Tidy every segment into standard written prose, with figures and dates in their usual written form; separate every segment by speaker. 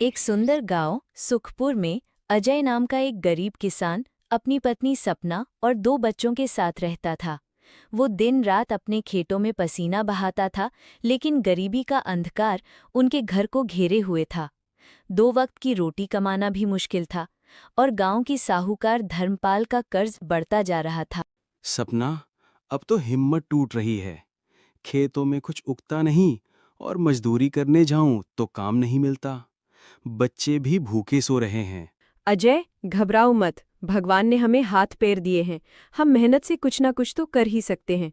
Speaker 1: एक सुंदर गांव सुखपुर में अजय नाम का एक गरीब किसान अपनी पत्नी सपना और दो बच्चों के साथ रहता था। वो दिन रात अपने खेतों में पसीना बहाता था, लेकिन गरीबी का अंधकार उनके घर को घेरे हुए था। दो वक्त की रोटी कमाना भी मुश्किल था और गांव की साहूकार धर्मपाल का कर्ज बढ़ता जा रहा था।
Speaker 2: सपना, अब तो हिम्मत टूट रही है। खेतों में कुछ उगता नहीं और मजदूरी करने जाऊं तो काम नहीं मिलता। बच्चे भी भूखे सो रहे हैं।
Speaker 3: अजय, घबराओ मत। भगवान ने हमें हाथ पैर दिए हैं। हम मेहनत से कुछ ना कुछ तो कर ही सकते हैं।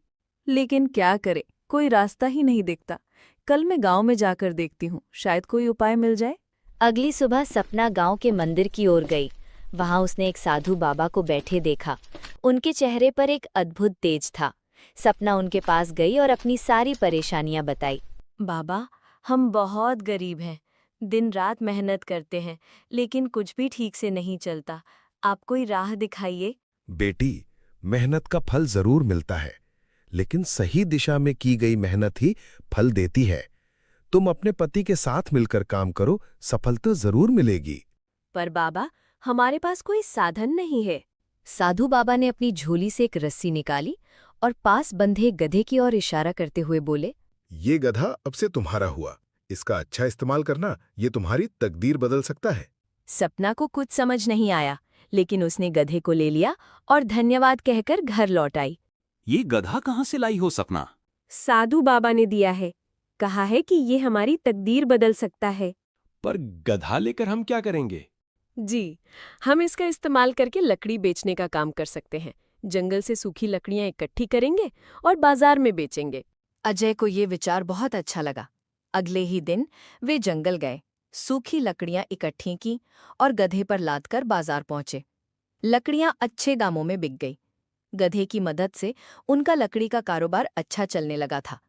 Speaker 4: लेकिन क्या करे, कोई रास्ता ही नहीं दिखता। कल मैं गांव में जाकर देखती हूँ, शायद कोई उपाय मिल जाए।
Speaker 1: अगली सुबह सपना गांव के मंदिर की ओर गई। वहां उसने एक साधु बाबा को बैठे देखा। उनके चेहरे पर एक अद्भुत तेज था। सपना उनके पास गई और अपनी सारी परेशानियां बताई।
Speaker 4: बाबा, हम बहुत गरीब हैं। दिन रात मेहनत करते हैं, लेकिन कुछ भी ठीक से नहीं चलता। आप कोई राह दिखाइए।
Speaker 5: बेटी, मेहनत का फल जरूर मिलता है, लेकिन सही दिशा में की गई मेहनत ही फल देती है। तुम अपने पति के साथ मिलकर काम करो, सफलता जरूर मिलेगी।
Speaker 3: पर बाबा, हमारे पास कोई साधन नहीं है।
Speaker 1: साधु बाबा ने अपनी झोली से एक रस्सी निकाली और पास बंधे गधे की ओर इशारा करते हुए बोले,
Speaker 5: ये गधा अब से तुम्हारा हुआ। इसका अच्छा इस्तेमाल करना, ये तुम्हारी तकदीर बदल सकता है।
Speaker 3: सपना को कुछ समझ नहीं आया, लेकिन उसने गधे को ले लिया और धन्यवाद कहकर घर लौट आई।
Speaker 2: ये गधा कहाँ से लाई हो सपना?
Speaker 3: साधु बाबा ने दिया है। कहा है कि ये हमारी तकदीर बदल सकता है।
Speaker 2: पर गधा लेकर हम क्या करेंगे?
Speaker 3: जी, हम इसका इस्तेमाल करके लकड़ी बेचने का काम कर सकते हैं। जंगल से सूखी लकड़ियां इकट्ठी करेंगे और बाजार में बेचेंगे।
Speaker 1: अजय को ये विचार बहुत अच्छा लगा। अगले ही दिन वे जंगल गए, सूखी लकड़ियां इकट्ठी की और गधे पर लादकर बाजार पहुंचे। लकड़ियां अच्छे दामों में बिक गई। गधे की मदद से उनका लकड़ी का कारोबार अच्छा चलने लगा था।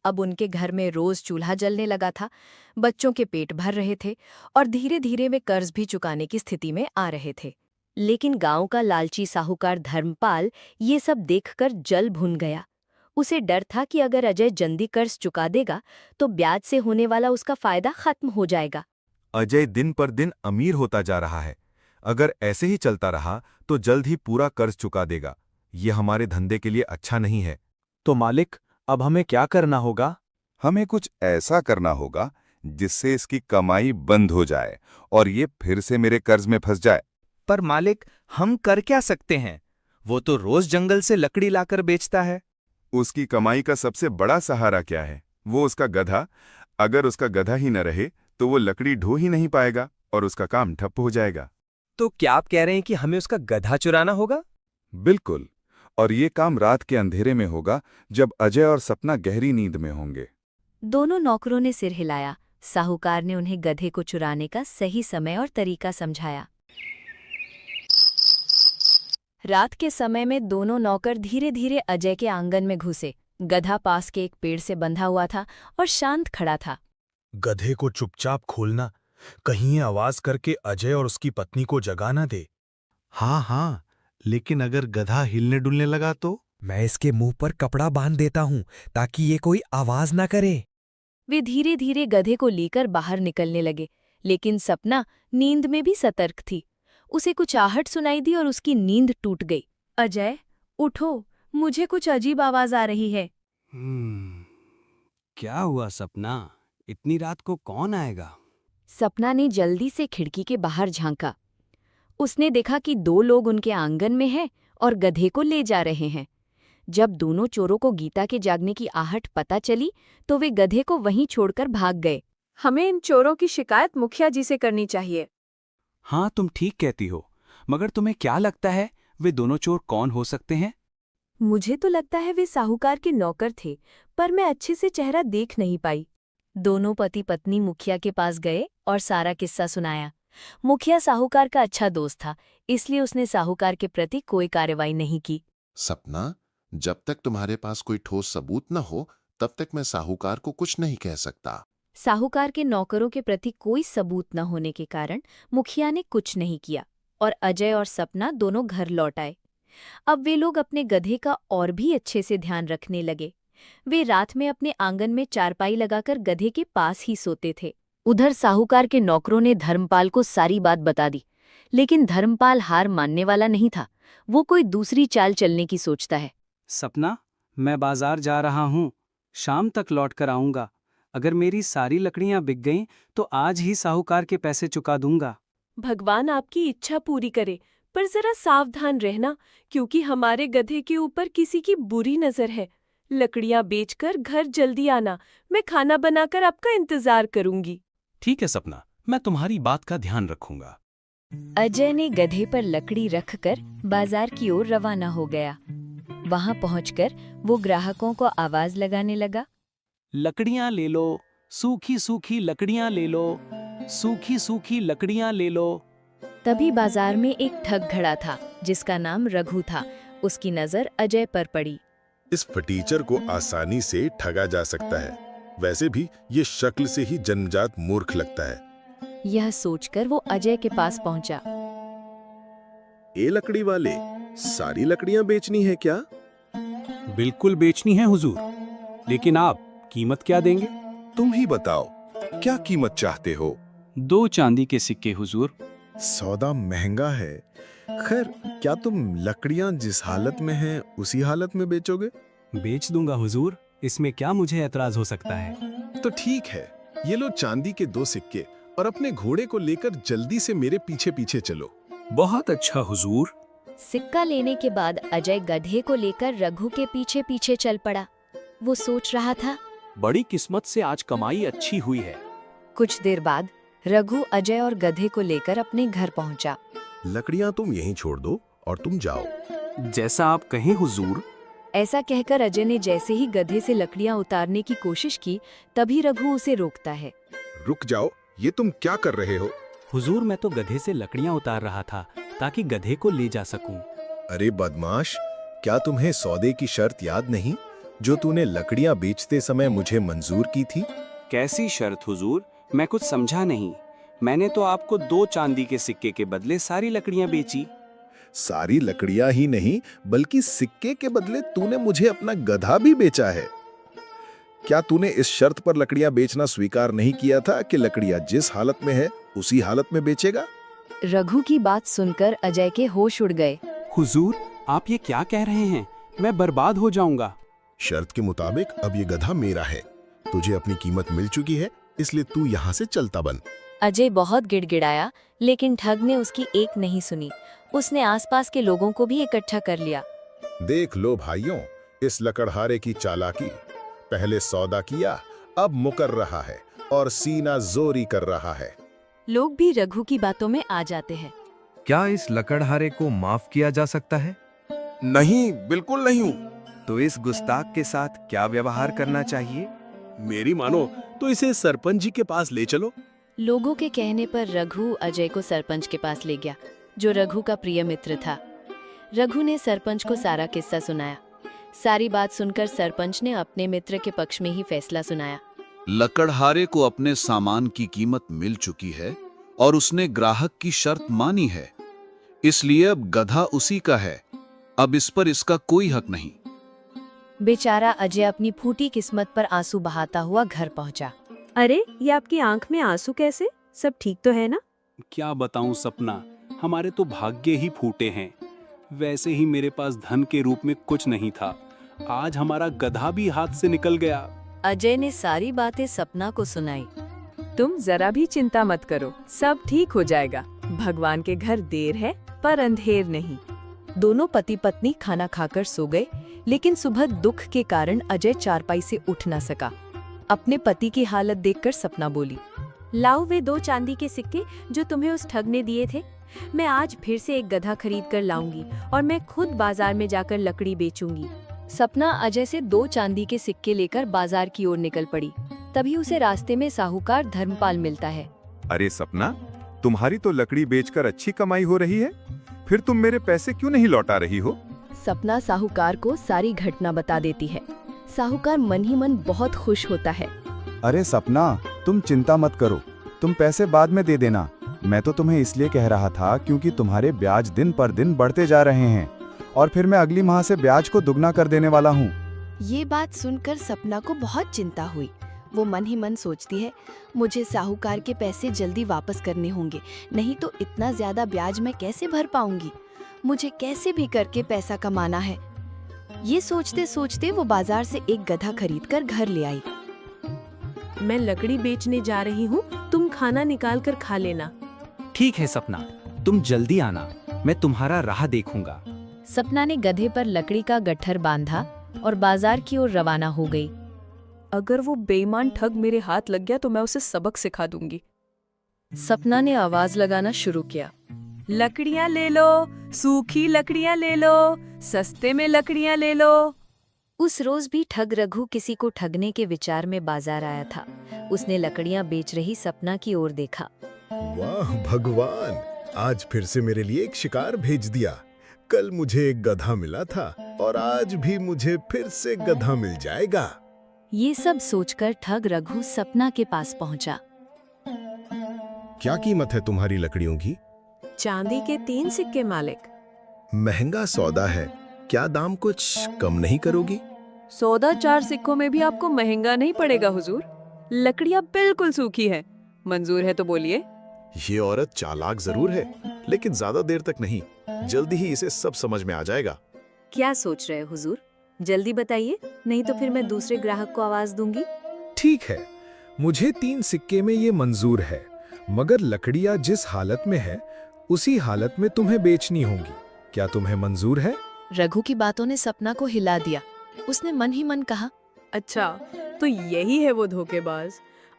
Speaker 1: अब उनके घर में रोज चूल्हा जलने लगा था, बच्चों के पेट भर रहे थे और धीरे धीरे वे कर्ज भी चुकाने की स्थिति में आ रहे थे। लेकिन गांव का लालची साहूकार धर्मपाल ये सब देखकर जल भुन गया। उसे डर था कि अगर अजय जल्दी कर्ज चुका देगा तो ब्याज से होने वाला उसका फायदा खत्म हो जाएगा।
Speaker 6: अजय दिन पर दिन अमीर होता जा रहा है। अगर ऐसे ही चलता रहा तो जल्द ही पूरा कर्ज चुका देगा। ये हमारे धंधे के लिए अच्छा नहीं है।
Speaker 7: तो मालिक, अब हमें क्या करना होगा?
Speaker 6: हमें कुछ ऐसा करना होगा जिससे इसकी कमाई बंद हो जाए और ये फिर से मेरे कर्ज में फंस जाए।
Speaker 7: पर मालिक, हम कर क्या सकते हैं? वो तो रोज जंगल से लकड़ी लाकर बेचता है।
Speaker 6: उसकी कमाई का सबसे बड़ा सहारा क्या है? वो उसका गधा। अगर उसका गधा ही न रहे तो वो लकड़ी ढो ही नहीं पाएगा और उसका काम ठप्प हो जाएगा।
Speaker 7: तो क्या आप कह रहे हैं कि हमें उसका गधा चुराना होगा?
Speaker 6: बिल्कुल, और ये काम रात के अंधेरे में होगा, जब अजय और सपना गहरी नींद में होंगे।
Speaker 1: दोनों नौकरों ने सिर हिलाया। साहूकार ने उन्हें गधे को चुराने का सही समय और तरीका समझाया। रात के समय में दोनों नौकर धीरे धीरे अजय के आंगन में घुसे। गधा पास के एक पेड़ से बंधा हुआ था और शांत खड़ा था।
Speaker 5: गधे को चुपचाप खोलना, कहीं ये आवाज करके अजय और उसकी पत्नी को जगा ना दे।
Speaker 8: हाँ हाँ, लेकिन अगर गधा हिलने डुलने लगा तो?
Speaker 9: मैं इसके मुंह पर कपड़ा बांध देता हूं ताकि ये कोई आवाज ना करे।
Speaker 1: वे धीरे धीरे गधे को लेकर बाहर निकलने लगे, लेकिन सपना नींद में भी सतर्क थी। उसे कुछ आहट सुनाई दी और उसकी नींद टूट गई।
Speaker 3: अजय, उठो, मुझे कुछ अजीब आवाज आ रही है।
Speaker 2: क्या हुआ सपना? इतनी रात को कौन आएगा?
Speaker 1: सपना ने जल्दी से खिड़की के बाहर झांका। उसने देखा कि दो लोग उनके आंगन में हैं और गधे को ले जा रहे हैं। जब दोनों चोरों को गीता के जागने की आहट पता चली तो वे गधे को वहीं छोड़कर भाग गए।
Speaker 3: हमें इन चोरों की शिकायत मुखिया जी से करनी चाहिए।
Speaker 2: हाँ, तुम ठीक कहती हो, मगर तुम्हें क्या लगता है वे दोनों चोर कौन हो सकते हैं?
Speaker 3: मुझे तो लगता है वे साहूकार के नौकर थे, पर मैं अच्छे से चेहरा देख नहीं पाई।
Speaker 1: दोनों पति पत्नी मुखिया के पास गए और सारा किस्सा सुनाया। मुखिया साहूकार का अच्छा दोस्त था, इसलिए उसने साहूकार के प्रति कोई कार्रवाई नहीं की।
Speaker 10: सपना, जब तक तुम्हारे पास कोई ठोस सबूत न हो तब तक मैं साहूकार को कुछ नहीं कह सकता।
Speaker 1: साहूकार के नौकरों के प्रति कोई सबूत न होने के कारण मुखिया ने कुछ नहीं किया और अजय और सपना दोनों घर लौट आए। अब वे लोग अपने गधे का और भी अच्छे से ध्यान रखने लगे। वे रात में अपने आंगन में चारपाई लगाकर गधे के पास ही सोते थे।
Speaker 4: उधर साहूकार के नौकरों ने धर्मपाल को सारी बात बता दी, लेकिन धर्मपाल हार मानने वाला नहीं था। वो कोई दूसरी चाल चलने की सोचता है।
Speaker 2: सपना, मैं बाजार जा रहा हूँ, शाम तक लौट कर आऊंगा। अगर मेरी सारी लकड़ियां बिक गईं तो आज ही साहूकार के पैसे चुका दूंगा।
Speaker 3: भगवान आपकी इच्छा पूरी करे, पर जरा सावधान रहना, क्योंकि हमारे गधे के ऊपर किसी की बुरी नजर है। लकड़ियां बेचकर घर जल्दी आना, मैं खाना बनाकर आपका इंतजार करूंगी।
Speaker 2: ठीक है सपना, मैं तुम्हारी बात का ध्यान रखूंगा।
Speaker 4: अजय ने गधे पर लकड़ी रखकर बाजार की ओर रवाना हो गया। वहां पहुंचकर वो ग्राहकों को आवाज लगाने लगा।
Speaker 2: लकड़ियां ले लो, सूखी सूखी लकड़ियां ले लो, सूखी सूखी लकड़ियां ले लो।
Speaker 4: तभी बाजार में एक ठग खड़ा था जिसका नाम रघु था। उसकी नजर अजय पर पड़ी।
Speaker 5: इस फटीचर को आसानी से ठगा जा सकता है। वैसे भी ये शक्ल से ही जन्मजात मूर्ख लगता है।
Speaker 4: यह सोचकर वो अजय के पास पहुंचा।
Speaker 5: ए लकड़ी वाले, सारी लकड़ियां बेचनी है क्या?
Speaker 2: बिल्कुल बेचनी है हुजूर, लेकिन आप कीमत क्या देंगे?
Speaker 5: तुम ही बताओ, क्या कीमत चाहते हो?
Speaker 2: 2 चांदी के सिक्के हुजूर।
Speaker 5: सौदा महंगा है। खैर, क्या तुम लकड़ियां जिस हालत में हैं उसी हालत में बेचोगे?
Speaker 2: बेच दूंगा हुजूर, इसमें क्या मुझे एतराज हो सकता है?
Speaker 5: तो ठीक है, ये लो चांदी के 2 सिक्के और अपने घोड़े को लेकर जल्दी से मेरे पीछे पीछे चलो।
Speaker 2: बहुत अच्छा हुजूर।
Speaker 4: सिक्का लेने के बाद अजय गधे को लेकर रघु के पीछे पीछे चल पड़ा। वो सोच रहा था,
Speaker 2: बड़ी किस्मत से आज कमाई अच्छी हुई है।
Speaker 1: कुछ देर बाद रघु अजय और गधे को लेकर अपने घर पहुंचा।
Speaker 5: लकड़ियां तुम यहीं छोड़ दो और तुम जाओ।
Speaker 2: जैसा आप कहें हुजूर।
Speaker 1: ऐसा कहकर अजय ने जैसे ही गधे से लकड़ियां उतारने की कोशिश की, तभी रघु उसे रोकता है।
Speaker 5: रुक जाओ, ये तुम क्या कर रहे हो?
Speaker 2: हुजूर, मैं तो गधे से लकड़ियां उतार रहा था ताकि गधे को ले जा सकूं।
Speaker 5: अरे बदमाश, क्या तुम्हें सौदे की शर्त याद नहीं जो तूने लकड़ियां बेचते समय मुझे मंजूर की थी?
Speaker 2: कैसी शर्त हुजूर? मैं कुछ समझा नहीं। मैंने तो आपको 2 चांदी के सिक्के के बदले सारी लकड़ियां बेची।
Speaker 5: सारी लकड़ियां ही नहीं, बल्कि सिक्के के बदले तूने मुझे अपना गधा भी बेचा है। क्या तूने इस शर्त पर लकड़ियां बेचना स्वीकार नहीं किया था कि लकड़ियां जिस हालत में है उसी हालत में बेचेगा?
Speaker 1: रघु की बात सुनकर अजय के होश उड़ गए।
Speaker 2: हुजूर, आप ये क्या कह रहे हैं? मैं बर्बाद हो जाऊंगा।
Speaker 5: शर्त के मुताबिक अब ये गधा मेरा है। तुझे अपनी कीमत मिल चुकी है, इसलिए तू यहाँ से चलता बन।
Speaker 4: अजय बहुत गिड़गिड़ाया, लेकिन ठग ने उसकी एक नहीं सुनी। उसने आसपास के लोगों को भी इकट्ठा कर लिया।
Speaker 5: देख लो भाइयों, इस लकड़हारे की चालाकी। पहले सौदा किया, अब मुकर रहा है और सीना जोरी कर रहा है।
Speaker 4: लोग भी रघु की बातों में आ जाते हैं।
Speaker 7: क्या इस लकड़हारे को माफ किया जा सकता है?
Speaker 5: नहीं, बिल्कुल नहीं हूँ।
Speaker 7: तो इस गुस्ताख के साथ क्या व्यवहार करना चाहिए?
Speaker 5: मेरी मानो तो इसे सरपंच जी के पास ले चलो।
Speaker 4: लोगों के कहने पर रघु अजय को सरपंच के पास ले गया, जो रघु का प्रिय मित्र था। रघु ने सरपंच को सारा किस्सा सुनाया। सारी बात सुनकर सरपंच ने अपने मित्र के पक्ष में ही फैसला सुनाया।
Speaker 11: लकड़हारे को अपने सामान की कीमत मिल चुकी है और उसने ग्राहक की शर्त मानी है, इसलिए अब गधा उसी का है। अब इस पर इसका कोई हक नहीं।
Speaker 1: बेचारा अजय अपनी फूटी किस्मत पर आंसू बहाता हुआ घर पहुंचा।
Speaker 3: अरे, ये आपकी आंख में आंसू कैसे? सब ठीक तो है ना?
Speaker 2: क्या बताऊं सपना, हमारे तो भाग्य ही फूटे हैं। वैसे ही मेरे पास धन के रूप में कुछ नहीं था। आज हमारा गधा भी हाथ से निकल गया।
Speaker 1: अजय ने सारी बातें सपना को सुनाई।
Speaker 3: तुम जरा भी चिंता मत करो, सब ठीक हो जाएगा। भगवान के घर देर है पर अंधेर नहीं।
Speaker 1: दोनों पति पत्नी खाना खाकर सो गए, लेकिन सुबह दुख के कारण अजय चारपाई से उठ न सका। अपने पति की हालत देखकर सपना बोली,
Speaker 4: लाओ वे 2 चांदी के सिक्के जो तुम्हें उस ठग ने दिए थे। मैं आज फिर से एक गधा खरीद कर लाऊंगी और मैं खुद बाजार में जाकर लकड़ी बेचूंगी।
Speaker 1: सपना अजय से 2 चांदी के सिक्के लेकर बाजार की ओर निकल पड़ी। तभी उसे रास्ते में साहूकार धर्मपाल मिलता है।
Speaker 6: अरे सपना, तुम्हारी तो लकड़ी बेचकर अच्छी कमाई हो रही है, फिर तुम मेरे पैसे क्यों नहीं लौटा रही हो?
Speaker 1: सपना साहूकार को सारी घटना बता देती है। साहूकार मन ही मन बहुत खुश होता है।
Speaker 12: अरे सपना, तुम चिंता मत करो, तुम पैसे बाद में दे देना। मैं तो तुम्हें इसलिए कह रहा था क्योंकि तुम्हारे ब्याज दिन पर दिन बढ़ते जा रहे हैं और फिर मैं अगली माह से ब्याज को दुगना कर देने वाला हूँ।
Speaker 1: ये बात सुनकर सपना को बहुत चिंता हुई।
Speaker 4: वो मन ही मन सोचती है, मुझे साहूकार के पैसे जल्दी वापस करने होंगे, नहीं तो इतना ज्यादा ब्याज मैं कैसे भर पाऊंगी। मुझे कैसे भी करके पैसा कमाना है। ये सोचते सोचते वो बाजार से एक गधा खरीदकर घर ले आई।
Speaker 3: मैं लकड़ी बेचने जा रही हूँ, तुम खाना निकाल कर खा लेना।
Speaker 13: ठीक है सपना, तुम जल्दी आना, मैं तुम्हारा राह देखूंगा।
Speaker 4: सपना ने गधे पर लकड़ी का गट्ठर बांधा और बाजार की ओर रवाना हो गई।
Speaker 3: अगर वो बेईमान ठग मेरे हाथ लग गया तो मैं उसे सबक सिखा दूंगी।
Speaker 1: सपना ने आवाज लगाना शुरू किया।
Speaker 3: लकड़ियाँ ले लो, सूखी लकड़ियाँ ले लो, सस्ते में लकड़ियाँ ले लो।
Speaker 4: उस रोज भी ठग रघु किसी को ठगने के विचार में बाजार आया था। उसने लकड़ियां बेच रही सपना की ओर देखा।
Speaker 5: वाह भगवान, आज फिर से मेरे लिए एक शिकार भेज दिया। कल मुझे एक गधा मिला था और आज भी मुझे फिर से गधा मिल जाएगा।
Speaker 4: ये सब सोचकर ठग रघु सपना के पास पहुंचा।
Speaker 5: क्या कीमत है तुम्हारी लकड़ियों की?
Speaker 3: चांदी के 3 सिक्के मालिक।
Speaker 5: महंगा सौदा है, क्या दाम कुछ कम नहीं करोगी?
Speaker 3: सौदा 4 सिक्कों में भी आपको महंगा नहीं पड़ेगा हुजूर। लकड़ियाँ बिल्कुल सूखी है, मंजूर है तो बोलिए।
Speaker 5: ये औरत चालाक जरूर है, लेकिन ज्यादा देर तक नहीं, जल्दी ही इसे सब समझ में आ जाएगा।
Speaker 1: क्या सोच रहे हुजूर? जल्दी बताइए, नहीं तो फिर मैं दूसरे ग्राहक को आवाज दूंगी।
Speaker 5: ठीक है, मुझे 3 सिक्के में ये मंजूर है, मगर लकड़ियां जिस हालत में है उसी हालत में तुम्हें बेचनी होंगी। क्या तुम्हें मंजूर है?
Speaker 4: रघु की बातों ने सपना को हिला दिया। उसने मन ही मन कहा,
Speaker 3: अच्छा, तो यही है वो धोखेबाज।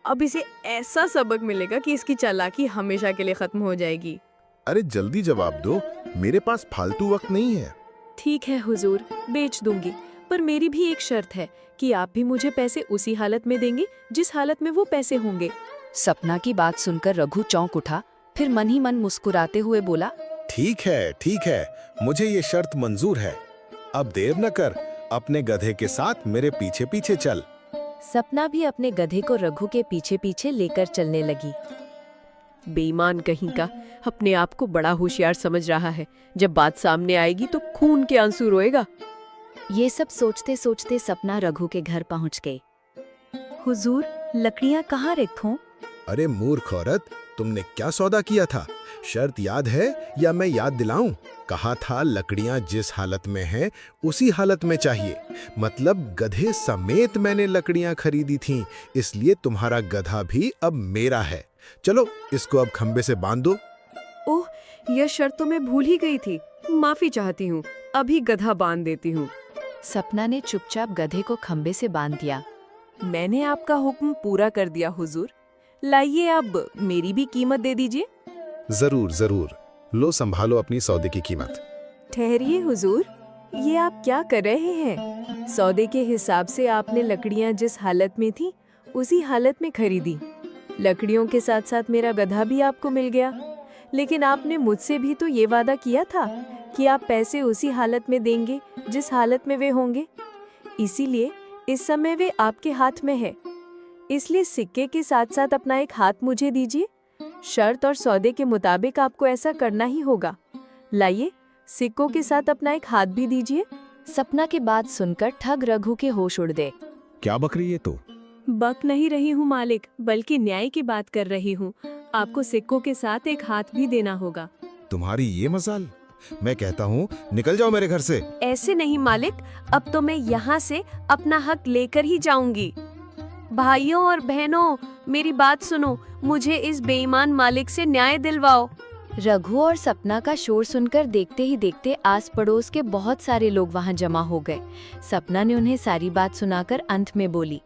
Speaker 3: अब इसे ऐसा सबक मिलेगा कि इसकी चालाकी हमेशा के लिए खत्म हो जाएगी।
Speaker 5: अरे जल्दी जवाब दो, मेरे पास फालतू वक्त नहीं है।
Speaker 3: ठीक है हुजूर, बेच दूंगी, पर मेरी भी एक शर्त है कि आप भी मुझे पैसे उसी हालत में देंगे जिस हालत में वो पैसे होंगे।
Speaker 1: सपना की बात सुनकर रघु चौंक उठा, फिर मन ही मन मुस्कुराते हुए बोला,
Speaker 5: ठीक है, मुझे ये शर्त मंजूर है। अब देर न कर, अपने गधे के साथ मेरे पीछे पीछे चल।
Speaker 4: सपना भी अपने गधे को रघु के पीछे पीछे लेकर चलने लगी।
Speaker 3: बेईमान कहीं का, अपने आप को बड़ा होशियार समझ रहा है। जब बात सामने आएगी तो खून के आंसू रोएगा।
Speaker 4: ये सब सोचते सोचते सपना रघु के घर पहुंच गई।
Speaker 1: हुजूर, लकड़ियाँ कहाँ रखूं?
Speaker 5: अरे मूर्ख औरत, तुमने क्या सौदा किया था? शर्त याद है या मैं याद दिलाऊं? कहा था लकड़ियां जिस हालत में हैं उसी हालत में चाहिए। मतलब गधे समेत मैंने लकड़ियां खरीदी थीं, इसलिए तुम्हारा गधा भी अब मेरा है। चलो इसको अब खंबे से बांध दो।
Speaker 3: ओह, यह शर्त तो मैं भूल ही गई थी। माफी चाहती हूँ, अभी गधा बांध देती हूँ।
Speaker 4: सपना ने चुपचाप गधे को खंबे से बांध दिया।
Speaker 3: मैंने आपका हुक्म पूरा कर दिया हुजूर। लाइए, अब मेरी भी कीमत दे दीजिए।
Speaker 5: जरूर, लो संभालो अपनी सौदे की कीमत।
Speaker 3: ठहरिए हुजूर, ये आप क्या कर रहे हैं? सौदे के हिसाब से आपने लकड़ियां जिस हालत में थी उसी हालत में खरीदी। लकड़ियों के साथ साथ मेरा गधा भी आपको मिल गया। लेकिन आपने मुझसे भी तो ये वादा किया था कि आप पैसे उसी हालत में देंगे जिस हालत में वे होंगे। इसीलिए इस समय वे आपके हाथ में है। इसलिए सिक्के के साथ साथ अपना एक हाथ मुझे दीजिए। शर्त और सौदे के मुताबिक आपको ऐसा करना ही होगा। लाइए, सिक्कों के साथ अपना एक हाथ भी दीजिए।
Speaker 4: सपना की बात सुनकर ठग रघु के होश उड़ गए।
Speaker 5: क्या बक रही है तू?
Speaker 3: बक नहीं रही हूँ मालिक, बल्कि न्याय की बात कर रही हूँ। आपको सिक्कों के साथ एक हाथ भी देना होगा।
Speaker 5: तुम्हारी ये मजाल? मैं कहता हूँ निकल जाओ मेरे घर से।
Speaker 3: ऐसे नहीं मालिक, अब तो मैं यहाँ से अपना हक लेकर ही जाऊंगी। भाइयों और बहनों, मेरी बात सुनो, मुझे इस बेईमान मालिक से न्याय दिलवाओ।
Speaker 4: रघु और सपना का शोर सुनकर देखते ही देखते आस पड़ोस के बहुत सारे लोग वहां जमा हो गए। सपना ने उन्हें सारी बात सुनाकर अंत में बोली,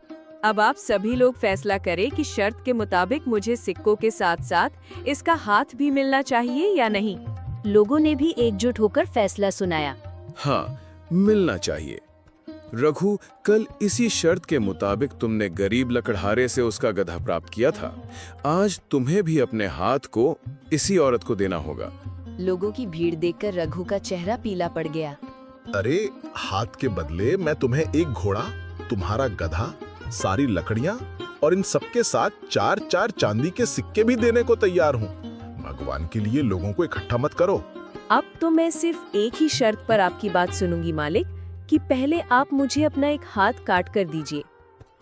Speaker 3: अब आप सभी लोग फैसला करें कि शर्त के मुताबिक मुझे सिक्कों के साथ साथ इसका हाथ भी मिलना चाहिए या नहीं।
Speaker 4: लोगों ने भी एकजुट होकर फैसला सुनाया।
Speaker 2: हाँ, मिलना चाहिए। रघु, कल इसी शर्त के मुताबिक तुमने गरीब लकड़हारे से उसका गधा प्राप्त किया था। आज तुम्हें भी अपने हाथ को इसी औरत को देना होगा।
Speaker 4: लोगों की भीड़ देखकर रघु का चेहरा पीला पड़ गया।
Speaker 5: अरे हाथ के बदले मैं तुम्हें एक घोड़ा, तुम्हारा गधा, सारी लकड़ियां और इन सबके साथ 4-4 चांदी के सिक्के भी देने को तैयार हूँ। भगवान के लिए लोगों को इकट्ठा मत करो।
Speaker 3: अब तो मैं सिर्फ एक ही शर्त पर आपकी बात सुनूंगी मालिक, कि पहले आप मुझे अपना एक हाथ काट कर दीजिए।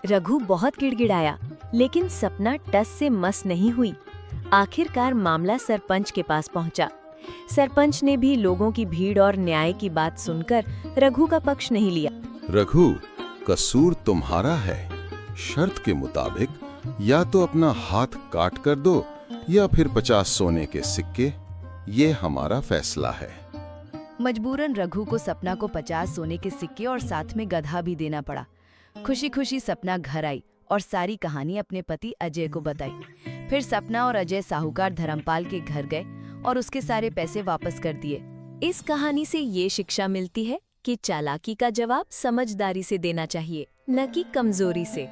Speaker 4: रघु बहुत गिड़गिड़ाया, लेकिन सपना टस से मस नहीं हुई। आखिरकार मामला सरपंच के पास पहुंचा। सरपंच ने भी लोगों की भीड़ और न्याय की बात सुनकर रघु का पक्ष नहीं लिया।
Speaker 10: रघु, कसूर तुम्हारा है। शर्त के मुताबिक या तो अपना हाथ काट कर दो या फिर 50 सोने के सिक्के। ये हमारा फैसला है।
Speaker 1: मजबूरन रघु को सपना को 50 सोने के सिक्के और साथ में गधा भी देना पड़ा। खुशी खुशी सपना घर आई और सारी कहानी अपने पति अजय को बताई। फिर सपना और अजय साहूकार धर्मपाल के घर गए और उसके सारे पैसे वापस कर दिए। इस कहानी से ये शिक्षा मिलती है कि चालाकी का जवाब समझदारी से देना चाहिए, न कि कमजोरी से।